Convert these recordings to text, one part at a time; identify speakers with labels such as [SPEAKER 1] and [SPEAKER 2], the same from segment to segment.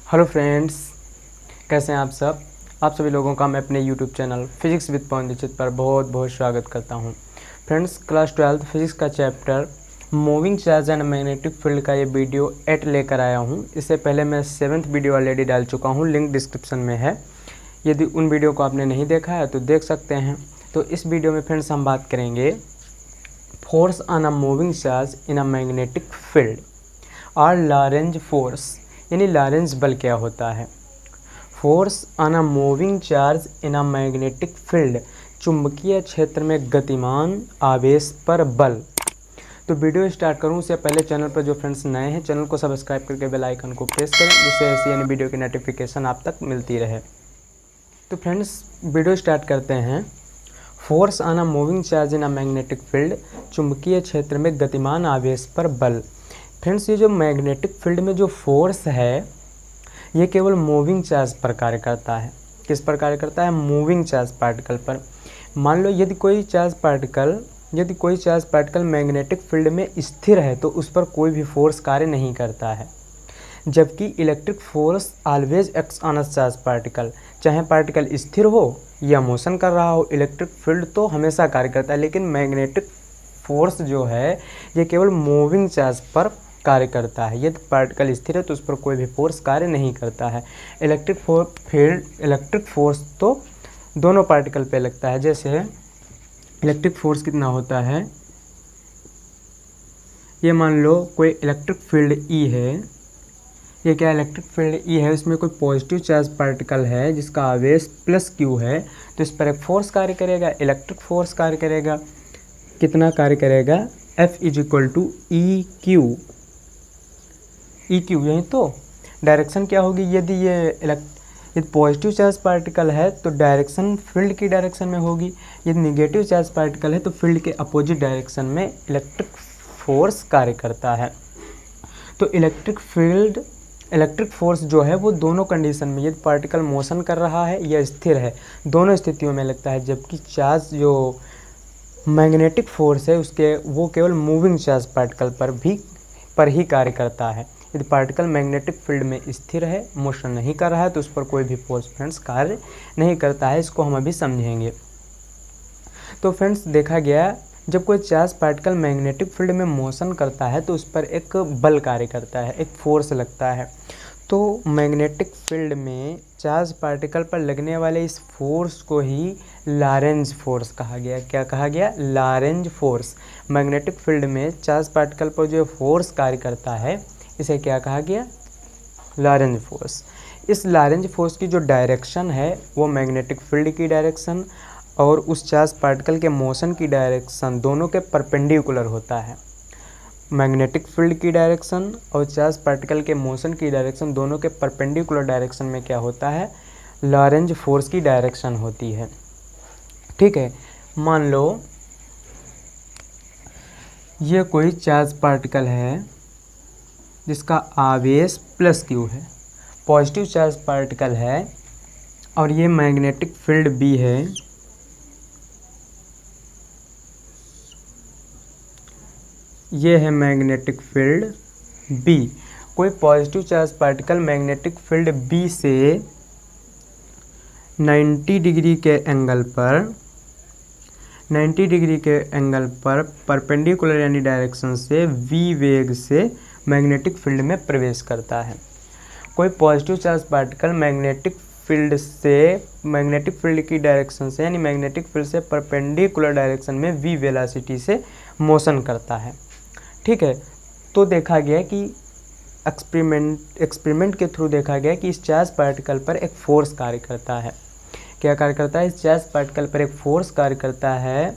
[SPEAKER 1] Hello friends, कैसे हैं आप सब। आप सभी लोगों का मैं अपने यूट्यूब चैनल फिजिक्स विद पवन दीक्षित पर बहुत बहुत स्वागत करता हूं। फ्रेंड्स, क्लास 12 फिजिक्स का chapter moving charge and magnetic field का ये वीडियो 8 लेकर आया हूं। इससे पहले मैं 7th वीडियो ऑलरेडी डाल चुका हूं, लिंक डिस्क्रिप्शन में है। यदि उन वीडियो को आपने नहीं देखा है तो देख सकते हैं। तो इस वीडियो में फ्रेंड्स हम बात करेंगे force on a moving charge in a magnetic field और लॉरेंज फोर्स, यानी लॉरेंज बल क्या होता है। Force on a moving charge in a magnetic field, चुंबकीय क्षेत्र में गतिमान आवेश पर बल। तो वीडियो स्टार्ट करूं उससे पहले चैनल पर जो फ्रेंड्स नए हैं, चैनल को सब्सक्राइब करके बेल आइकन को प्रेस करें, जिससे ऐसी अन्य वीडियो की नोटिफिकेशन आप तक मिलती रहे। तो फ्रेंड्स, वीडियो स्टार्ट करते हैं। Force on a moving charge in a magnetic field, चुंबकीय क्षेत्र में गतिमान आवेश पर बल। फ्रेंड्स, ये जो मैग्नेटिक फील्ड में जो फोर्स है ये केवल मूविंग चार्ज पर कार्य करता है। किस पर कार्य करता है? मूविंग चार्ज पार्टिकल पर। मान लो यदि कोई चार्ज पार्टिकल मैग्नेटिक फील्ड में स्थिर है तो उस पर कोई भी फोर्स कार्य नहीं करता है। जबकि electric force always acts on a charge particle, चाहे पार्टिकल स्थिर हो या मोशन कर रहा हो, इलेक्ट्रिक फील्ड तो हमेशा कार्य करता है। लेकिन मैग्नेटिक फोर्स जो है ये केवल मूविंग चार्ज पर कार्य करता है। यदि पार्टिकल स्थिर है तो उस पर कोई भी फोर्स कार्य नहीं करता है। इलेक्ट्रिक फोर्स तो दोनों पार्टिकल पे लगता है। जैसे इलेक्ट्रिक फोर्स कितना होता है, ये मान लो कोई इलेक्ट्रिक फील्ड ई है। ये क्या इलेक्ट्रिक फील्ड ई है, उसमें कोई पॉजिटिव चार्ज पार्टिकल है जिसका आवेश प्लस क्यू है, तो इस पर एक फोर्स कार्य करेगा, इलेक्ट्रिक फोर्स कार्य करेगा। कितना कार्य करेगा? F is equal to E Q. यही तो डायरेक्शन क्या होगी, यदि पॉजिटिव चार्ज पार्टिकल है तो डायरेक्शन फील्ड की डायरेक्शन में होगी। यदि निगेटिव चार्ज पार्टिकल है तो फील्ड के अपोजिट डायरेक्शन में इलेक्ट्रिक फोर्स कार्य करता है। तो इलेक्ट्रिक फोर्स जो है वो दोनों कंडीशन में, यदि पार्टिकल मोशन कर रहा है या स्थिर है, दोनों स्थितियों में लगता है। जबकि चार्ज जो मैग्नेटिक फोर्स है वो केवल मूविंग चार्ज पार्टिकल पर ही कार्य करता है। यदि पार्टिकल मैग्नेटिक फील्ड में स्थिर है, मोशन नहीं कर रहा है, तो उस पर कोई भी फोर्स फ्रेंड्स कार्य नहीं करता है। इसको हम अभी समझेंगे। तो फ्रेंड्स, देखा गया जब कोई चार्ज पार्टिकल मैग्नेटिक फील्ड में मोशन करता है तो उस पर एक बल कार्य करता है, एक फोर्स लगता है। तो मैग्नेटिक फील्ड में चार्ज पार्टिकल पर लगने वाले इस फोर्स को ही लॉरेंज फोर्स कहा गया। क्या कहा गया? Lorentz force. मैग्नेटिक फील्ड में चार्ज पार्टिकल पर जो फोर्स कार्य करता है इसे क्या कहा गया? Lorentz force. इस लॉरेंज फोर्स की जो डायरेक्शन है वो मैग्नेटिक फील्ड की डायरेक्शन और उस चार्ज पार्टिकल के मोशन की डायरेक्शन दोनों के परपेंडिकुलर होता है। मैग्नेटिक फील्ड की डायरेक्शन और चार्ज पार्टिकल के मोशन की डायरेक्शन दोनों के परपेंडिकुलर डायरेक्शन में क्या होता है? लॉरेंज फोर्स की डायरेक्शन होती है। ठीक है, मान लो ये कोई चार्ज पार्टिकल है जिसका आवेश प्लस क्यू है, पॉजिटिव चार्ज पार्टिकल है, और ये मैग्नेटिक फील्ड बी है। ये है मैग्नेटिक फील्ड बी। कोई positive charge particle magnetic field B से 90 डिग्री के एंगल पर परपेंडिकुलर यानी डायरेक्शन से v वेग से मैग्नेटिक फील्ड में प्रवेश करता है। कोई positive charge particle magnetic field की डायरेक्शन से यानी मैग्नेटिक फील्ड से परपेंडिकुलर डायरेक्शन में v वेलोसिटी से मोशन करता है। ठीक है, तो देखा गया कि एक्सपेरिमेंट के थ्रू देखा गया कि इस चार्ज पार्टिकल पर एक फोर्स कार्य करता है। क्या कार्य करता है? इस चार्ज पार्टिकल पर एक फोर्स कार्य करता है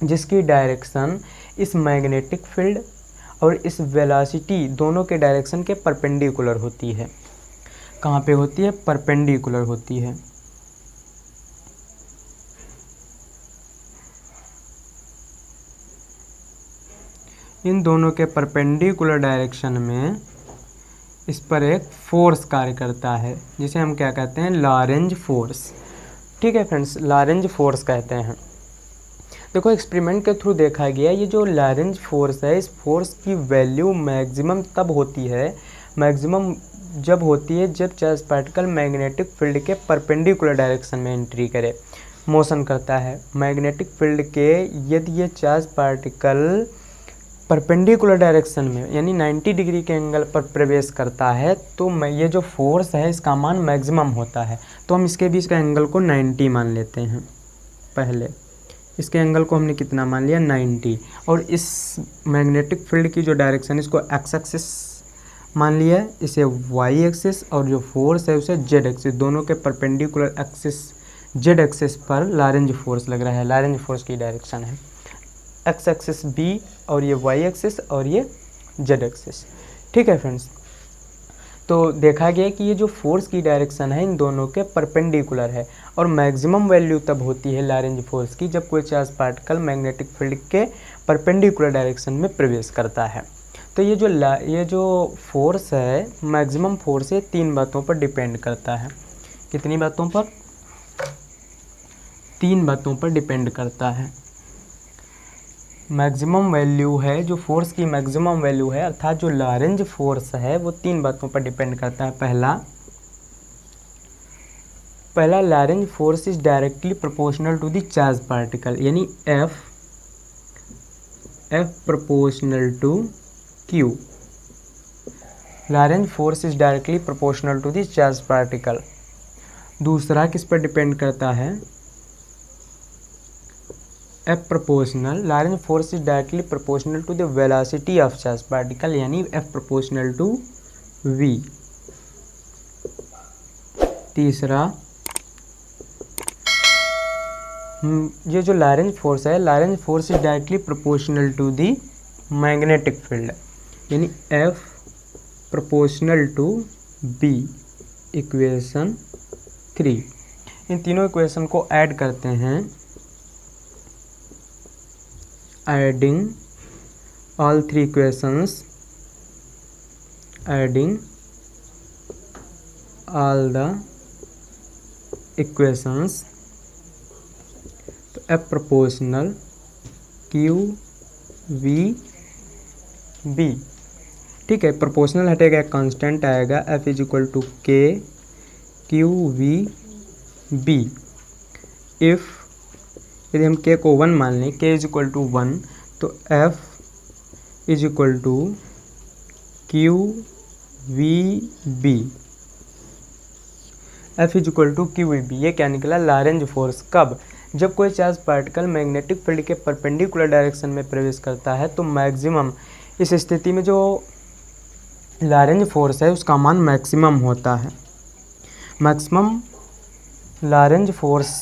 [SPEAKER 1] जिसकी डायरेक्शन इस मैग्नेटिक फील्ड और इस वेलोसिटी दोनों के डायरेक्शन के परपेंडिकुलर होती है। कहाँ पे होती है? परपेंडिकुलर होती है। इन दोनों के परपेंडिकुलर डायरेक्शन में इस पर एक फोर्स कार्य करता है जिसे हम क्या कहते हैं? Lorentz force. ठीक है फ्रेंड्स, लॉरेंज फोर्स कहते हैं। देखो, एक्सपेरिमेंट के थ्रू देखा गया ये जो लॉरेंज फोर्स है, इस फोर्स की वैल्यू मैक्सिमम तब होती है, मैक्सिमम जब होती है जब चार्ज पार्टिकल मैग्नेटिक फील्ड के परपेंडिकुलर डायरेक्शन में एंट्री करे, मोशन करता है। मैग्नेटिक फील्ड के यदि ये चार्ज पार्टिकल परपेंडिकुलर डायरेक्शन में यानी 90 डिग्री के एंगल पर प्रवेश करता है तो ये जो फोर्स है इसका मान मैक्सिमम होता है। तो हम इसके बीच का एंगल को 90 मान लेते हैं। पहले इसके एंगल को हमने कितना मान लिया, 90। और इस मैग्नेटिक फील्ड की जो डायरेक्शन इसको एक्स एक्सिस मान लिया, इसे वाई एक्सिस, और जो फोर्स है उसे जेड एक्सिस, दोनों के परपेंडिकुलर एक्सिस जेड एक्सिस पर लॉरेंज फोर्स लग रहा है। लॉरेंज फोर्स की डायरेक्शन है एक्स एक्सिस बी और ये वाई एक्सिस और ये जेड एक्सिस। ठीक है फ्रेंड्स, तो देखा गया कि ये जो फोर्स की डायरेक्शन है इन दोनों के परपेंडिकुलर है और मैक्सिमम वैल्यू तब होती है लॉरेंज फोर्स की जब कोई चार्ज पार्टिकल मैग्नेटिक फील्ड के परपेंडिकुलर डायरेक्शन में प्रवेश करता है। तो ये जो फोर्स है मैक्सिमम फोर्स है 3 बातों पर डिपेंड करता है। कितनी बातों पर? 3 बातों पर डिपेंड करता है। मैक्सिमम वैल्यू है जो फोर्स की मैक्सिमम वैल्यू है अर्थात जो लॉरेंज फोर्स है वो 3 बातों पर डिपेंड करता है। पहला Lorentz force is directly proportional to the charge particle, यानी F proportional to Q। Lorentz force is directly proportional to the charge particle. दूसरा किस पर डिपेंड करता है? F proportional, Lorentz force is directly proportional to the velocity of charge particle, यानी F proportional to V। तीसरा, ये जो Lorentz force है, Lorentz force is directly proportional to the magnetic field, यानी F proportional to B। Equation 3, इन तीनों equation को add करते हैं। Adding all 3 equations, adding all the equations, तो F proportional Q V B। ठीक है, प्रोपोर्शनल हटेगा, कांस्टेंट आएगा, F is equal to K Q V B। If यदि हम k को 1 मान लें, k इज इक्वल टू 1, तो F is equal to Q V B। F is equal to Q V B, ये क्या निकला? Lorentz force. कब? जब कोई चार्ज पार्टिकल मैग्नेटिक फील्ड के परपेंडिकुलर डायरेक्शन में प्रवेश करता है तो मैक्सिमम, इस स्थिति में जो लॉरेंज फोर्स है उसका मान मैक्सिमम होता है। मैक्सिमम लॉरेंज फोर्स,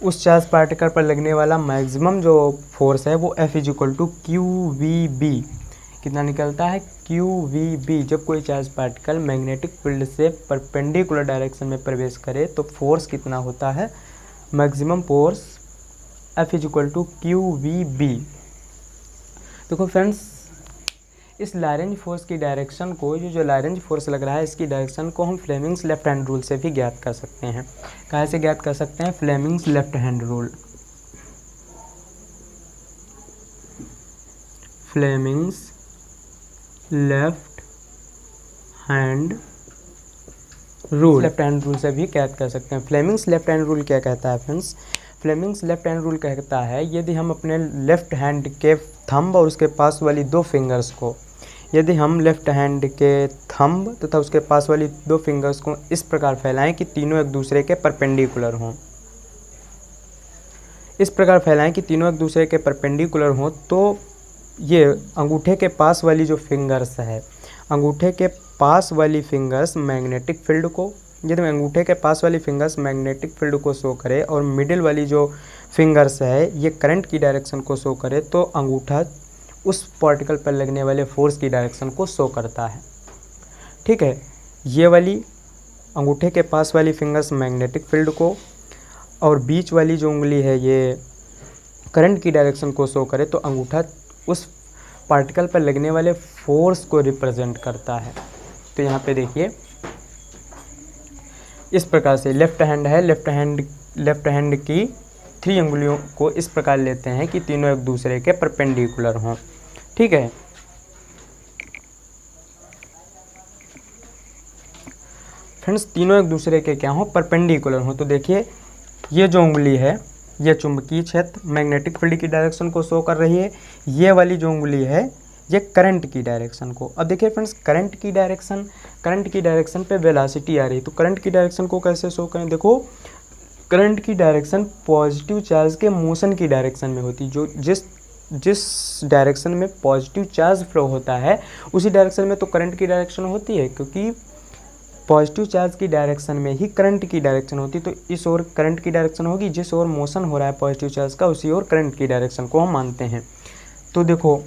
[SPEAKER 1] उस चार्ज पार्टिकल पर लगने वाला मैक्सिमम जो फोर्स है वो F is equal to Q V B. कितना निकलता है? Q V B. जब कोई चार्ज पार्टिकल मैग्नेटिक फील्ड से परपेंडिकुलर डायरेक्शन में प्रवेश करे तो फोर्स कितना होता है? Maximum force F is equal to Q V B. देखो फ्रेंड्स, इस लॉरेंज फोर्स की डायरेक्शन को, जो लॉरेंज फोर्स लग रहा है इसकी डायरेक्शन को हम फ्लेमिंग्स लेफ्ट हैंड रूल से भी ज्ञात कर सकते हैं। कहाँ से ज्ञात कर सकते हैं? Fleming's left hand rule. Fleming's left hand rule, left hand rule से भी ज्ञात कर सकते हैं। फ्लेमिंग्स लेफ्ट हैंड रूल क्या कहता है friends? Fleming's left hand rule कहता है यदि हम अपने लेफ्ट हैंड के थंब और उसके पास वाली 2 फिंगर्स को, यदि हम लेफ्ट हैंड के थंब तथा उसके पास वाली 2 फिंगर्स को इस प्रकार फैलाएं कि तीनों एक दूसरे के परपेंडिकुलर हों, इस प्रकार फैलाएं कि तीनों एक दूसरे के परपेंडिकुलर हों, तो ये अंगूठे के पास वाली जो फिंगर्स है, अंगूठे के पास वाली फिंगर्स मैग्नेटिक फील्ड को, यदि अंगूठे के पास वाली फिंगर्स मैग्नेटिक फील्ड को शो करे और मिडिल वाली जो फिंगर्स है ये करंट की डायरेक्शन को शो करे, तो अंगूठा उस पार्टिकल पर लगने वाले फोर्स की डायरेक्शन को शो करता है। ठीक है, ये वाली अंगूठे के पास वाली फिंगर्स मैग्नेटिक फील्ड को और बीच वाली जो उंगली है ये करंट की डायरेक्शन को शो करे, तो अंगूठा उस पार्टिकल पर लगने वाले फोर्स को रिप्रेजेंट करता है। तो यहाँ पे देखिए इस प्रकार से लेफ्ट हैंड है, लेफ्ट हैंड की 3 उंगलियों को इस प्रकार लेते हैं कि तीनों एक दूसरे के परपेंडिकुलर हों। ठीक है, फ्रेंड्स तीनों एक दूसरे के क्या हो, परपेंडिकुलर हो। तो देखिए ये जो उंगली है ये चुंबकीय क्षेत्र मैग्नेटिक फील्ड की डायरेक्शन को शो कर रही है, ये वाली जो उंगली है ये करंट की डायरेक्शन को। अब देखिए फ्रेंड्स करंट की डायरेक्शन पे वेलोसिटी आ रही है, तो करंट की डायरेक्शन को कैसे शो करें। देखो करंट की डायरेक्शन पॉजिटिव चार्ज के मोशन की डायरेक्शन में होती है। जो जिस डायरेक्शन में पॉजिटिव चार्ज फ्लो होता है उसी डायरेक्शन में तो करंट की डायरेक्शन होती है, क्योंकि पॉजिटिव चार्ज की डायरेक्शन में ही करंट की डायरेक्शन होती है। तो इस ओर करंट की डायरेक्शन होगी, जिस ओर मोशन हो रहा है पॉजिटिव चार्ज का उसी ओर करंट की डायरेक्शन को हम मानते हैं। तो देखो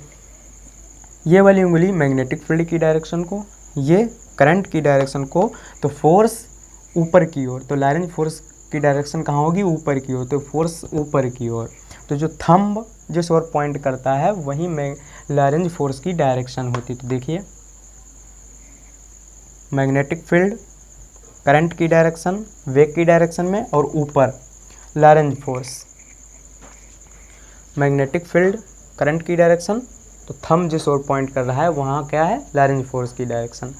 [SPEAKER 1] ये वाली उंगली मैग्नेटिक फील्ड की डायरेक्शन को, ये करंट की डायरेक्शन को, तो फोर्स ऊपर की ओर, तो लॉरेंज फोर्स की डायरेक्शन कहाँ होगी, ऊपर की ओर, तो फोर्स ऊपर की ओर। तो जो थंब जिस ओर पॉइंट करता है वही लॉरेंज फोर्स की डायरेक्शन होती। तो देखिए मैग्नेटिक फील्ड करंट की डायरेक्शन वेग की डायरेक्शन में, और ऊपर Lorentz force. Magnetic field current की डायरेक्शन, तो थंब जिस ओर पॉइंट कर रहा है वहाँ क्या है, लॉरेंज फोर्स की डायरेक्शन।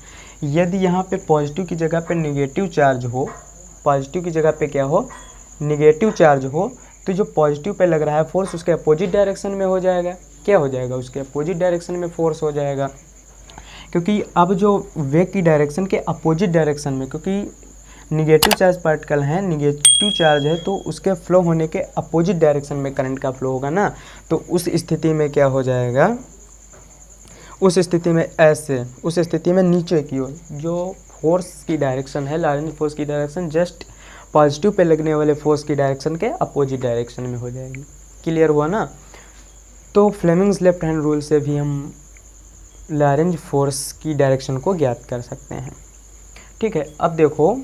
[SPEAKER 1] यदि यहाँ पे पॉजिटिव की जगह पे निगेटिव चार्ज हो, पॉजिटिव की जगह पे क्या हो, निगेटिव चार्ज हो, तो जो पॉजिटिव पे लग रहा है फोर्स उसके अपोजिट डायरेक्शन में हो जाएगा। क्या हो जाएगा, उसके अपोजिट डायरेक्शन में फोर्स हो जाएगा। क्योंकि अब जो वेग की डायरेक्शन के अपोजिट डायरेक्शन में, क्योंकि निगेटिव चार्ज पार्टिकल हैं, निगेटिव चार्ज है तो उसके फ्लो होने के अपोजिट डायरेक्शन में करंट का फ्लो होगा ना। तो उस स्थिति में क्या हो जाएगा, उस स्थिति में ऐसे, उस स्थिति में नीचे की ओर जो फोर्स की डायरेक्शन है, लॉरेंज फोर्स की डायरेक्शन जस्ट पॉजिटिव पे लगने वाले फोर्स की डायरेक्शन के अपोजिट डायरेक्शन में हो जाएगी। क्लियर हुआ ना। तो फ्लेमिंग्स लेफ्ट हैंड रूल से भी हम लॉरेंज फोर्स की डायरेक्शन को ज्ञात कर सकते हैं। ठीक है, अब देखो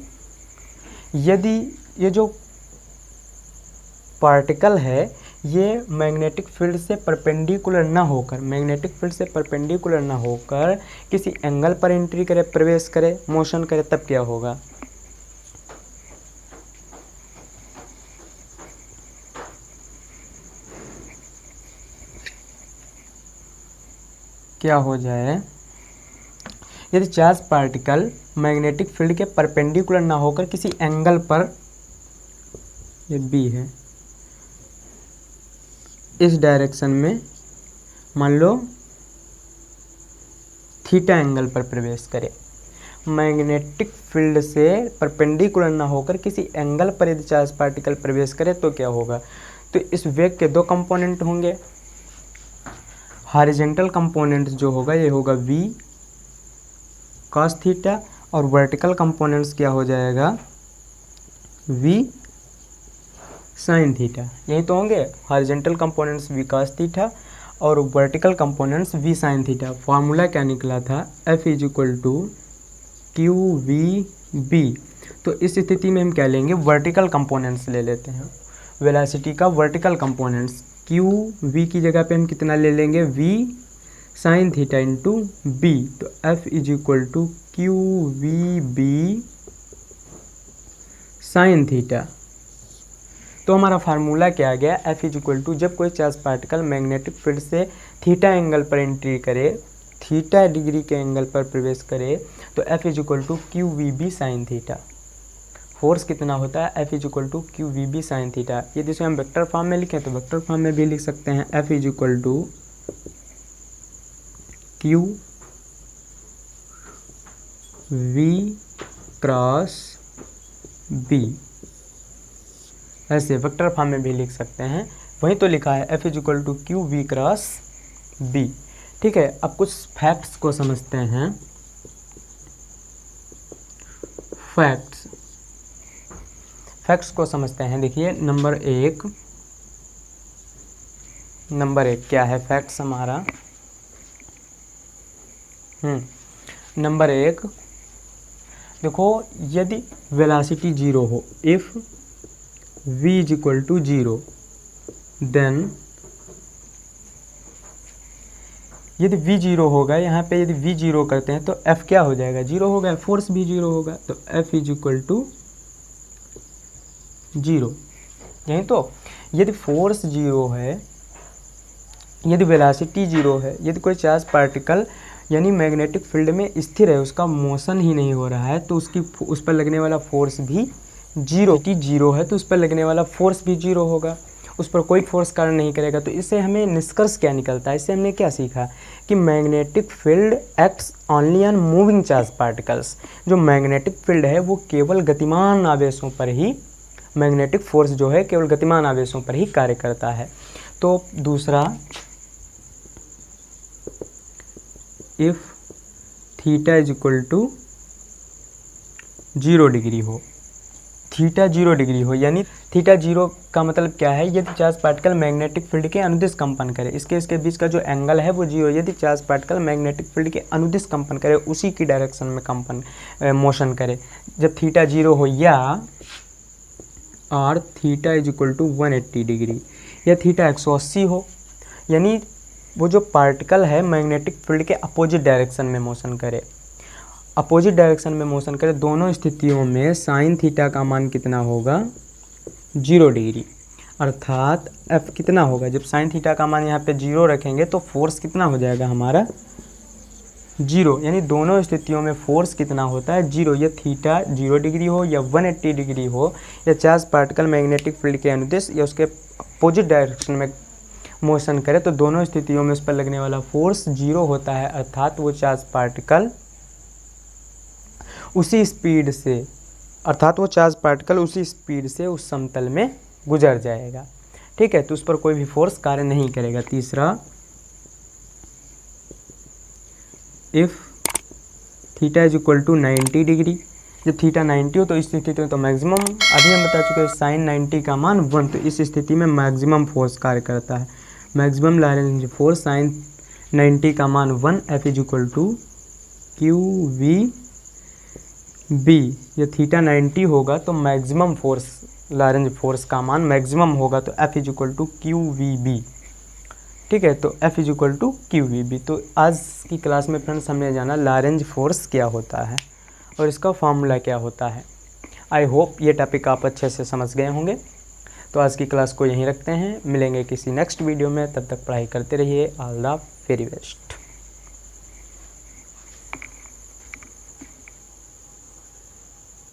[SPEAKER 1] यदि ये जो पार्टिकल है ये मैग्नेटिक फील्ड से परपेंडिकुलर ना होकर, मैग्नेटिक फील्ड से परपेंडिकुलर ना होकर किसी एंगल पर एंट्री करे, प्रवेश करे, मोशन करे, तब क्या होगा। क्या हो जाए, यदि चार्ज पार्टिकल मैग्नेटिक फील्ड के परपेंडिकुलर ना होकर किसी एंगल पर, ये बी है, इस डायरेक्शन में मान लो थीटा एंगल पर प्रवेश करे, मैग्नेटिक फील्ड से परपेंडिकुलर ना होकर किसी एंगल पर यदि चार्ज पार्टिकल प्रवेश करे तो क्या होगा। तो इस वेग के दो कंपोनेंट होंगे, हॉरिजॉन्टल कंपोनेंट जो होगा ये होगा v cos थीटा, और वर्टिकल कंपोनेंट्स क्या हो जाएगा, v sin थीटा। यही तो होंगे horizontal components v cos theta और vertical components v sin theta. Formula क्या निकला था, F = QVB। तो इस स्थिति में हम क्या लेंगे, वर्टिकल कंपोनेंट्स ले लेते हैं, वेलोसिटी का वर्टिकल कंपोनेंट्स। QV की जगह पे हम कितना ले लेंगे, v sin theta into b। तो F = QVB sin थीटा। तो हमारा फार्मूला क्या आ गया, F = जब कोई चार्ज पार्टिकल मैग्नेटिक फील्ड से थीटा एंगल पर एंट्री करे, थीटा डिग्री के एंगल पर प्रवेश करे, तो F = QVB sin theta. Force कितना होता है, F = QVB sin थीटा। यदि इसे हम वेक्टर फॉर्म में लिखें तो वेक्टर फॉर्म में भी लिख सकते हैं, F = QV क्रॉस B, ऐसे वेक्टर फॉर्म में भी लिख सकते हैं। वहीं तो लिखा है F = QV क्रॉस B। ठीक है, अब कुछ फैक्ट्स को समझते हैं। फैक्ट्स को समझते हैं। देखिए नंबर एक क्या है फैक्ट्स हमारा, नंबर 1 देखो, यदि वेलोसिटी 0 हो, इफ v = 0 देन, यदि v 0 होगा, यहाँ पे यदि v 0 करते हैं तो f क्या हो जाएगा, 0 होगा, फोर्स भी 0 होगा। तो F = 0। यही तो, यदि फोर्स 0 है, यदि वेलोसिटी 0 है, यदि कोई चार्ज पार्टिकल यानी मैग्नेटिक फील्ड में स्थिर है, उसका मोशन ही नहीं हो रहा है, तो उस पर लगने वाला फोर्स भी जीरो है, तो उस पर लगने वाला फोर्स भी जीरो होगा, उस पर कोई फोर्स कार्य नहीं करेगा। तो इससे हमें निष्कर्ष क्या निकलता है, इससे हमने क्या सीखा कि magnetic field acts only on moving charge particles. जो मैग्नेटिक फील्ड है वो केवल गतिमान आवेशों पर ही, मैग्नेटिक फोर्स जो है केवल गतिमान आवेशों पर ही कार्य करता है। तो दूसरा, if theta is equal to 0 degree हो, थीटा 0 डिग्री हो, यानी थीटा 0 का मतलब क्या है, यदि चार्ज पार्टिकल मैग्नेटिक फील्ड के अनुदिश कंपन करे, इसके बीच का जो एंगल है वो 0, यदि चार्ज पार्टिकल मैग्नेटिक फील्ड के अनुदिश कंपन करे, उसी की डायरेक्शन में मोशन करे, जब थीटा 0 हो, या और theta is equal to 180 degree, या थीटा 180 हो, यानी वो जो पार्टिकल है मैग्नेटिक फील्ड के अपोजिट डायरेक्शन में मोशन करे, अपोजिट डायरेक्शन में मोशन करे, दोनों स्थितियों में साइन थीटा का मान कितना होगा, 0 डिग्री। अर्थात एफ कितना होगा, जब साइन थीटा का मान यहाँ पे 0 रखेंगे तो फोर्स कितना हो जाएगा हमारा 0, यानी दोनों स्थितियों में फोर्स कितना होता है 0। या थीटा 0 डिग्री हो या 180 डिग्री हो, या चार्ज पार्टिकल मैग्नेटिक फील्ड के अनुदिश या उसके अपोजिट डायरेक्शन में मोशन करे, तो दोनों स्थितियों में उस पर लगने वाला फोर्स 0 होता है। अर्थात वो चार्ज पार्टिकल उसी स्पीड से उस समतल में गुजर जाएगा। ठीक है, तो उस पर कोई भी फोर्स कार्य नहीं करेगा। तीसरा, if theta is equal to 90 degree, जब थीटा 90 हो तो इस स्थिति में तो मैक्सिमम, अभी हम बता चुके हैं साइन 90 का मान 1, तो इस स्थिति में मैक्सिमम फोर्स कार्य करता है। मैक्सिमम लैरेंज फोर्स साइन 90 का मान 1, F is equal to Q V B. ये थीटा 90 होगा तो मैक्सिमम फोर्स, लैरेंज फोर्स का मान मैक्सिमम होगा, तो F is equal to Q V B. ठीक है, तो F is equal to Q V B. तो आज की क्लास में फ्रेंड्स हमने जाना लैरेंज फोर्स क्या होता है और इसका फॉर्मूला क्या होता है। आई होप ये टॉपिक आप अच्छे से समझ गए होंगे। तो आज की क्लास को यहीं रखते हैं, मिलेंगे किसी नेक्स्ट वीडियो में, तब तक पढ़ाई करते रहिए। All the very best.